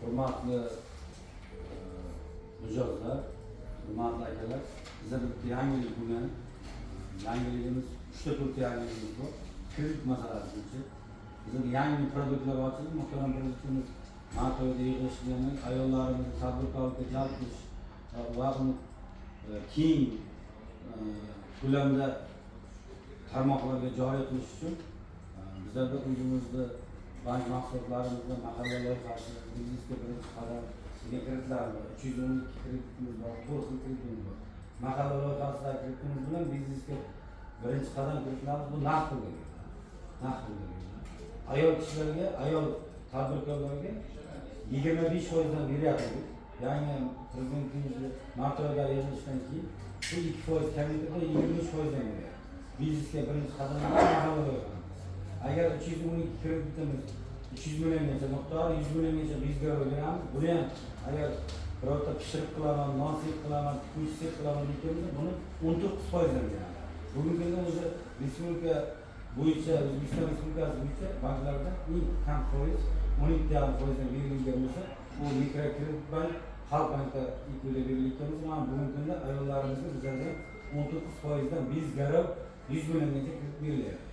Hurmatli mijozlar, hurmatli akalar, bizda bitta yangilik bo'lgan. Yangiligimiz 3 ta to'rtta yangiligimiz bor. Kredit masalasi bo'yicha bizning yangi produktlar ochildi. Muhtaram prezidentimiz Mato'da yig'ilishgan ayollarimizni tadbirkorlikka jalb qilish va uni keng ko'lamda tarmoqlarga joriy qilish uchun bizlarda o'zimizda bank mahsulotlarimizni mahalla loyihasi, biznesga birinchi qadam degan kreditlar bor. 312 kreditimiz bor, 4 xil kreditimiz bor. Mahalla loyihasidagi kreditimiz bilan biznesga birinchi qadam kreditlarimiz bu naqd pulga. Naqd pulga. Ayol kishilarga, ayol tadbirkorlarga 25% dan beryapmiz. Ya'ni prezidentimiz Mato'da yig'ilishdan keyin bu 2% kamaytirib 25% dan beryapti. Biznesga birinchi qadam mahalla loyihasi. Agar 312 kreditimiz 300 milliongacha miqdori 100 milliongacha bizga beramiz. Buni ham agar birorta pishiriq qilaman, non sek qilaman, kuch sek qilaman deganimizda buni 19% dan beramiz. Bugungi kunda o'zi respublika bo'yicha, O'zbekiston Respublikasi bo'yicha banklarda eng kam foiz 12,5% dan berilgan bo'lsa, bu mikrokredit bank Xalq bankda ikkiga berilayotganmiz. Mana bugungi kunda ayollarimizga bizlarga 19% dan biz garov 100 milliongacha kredit berilyapti.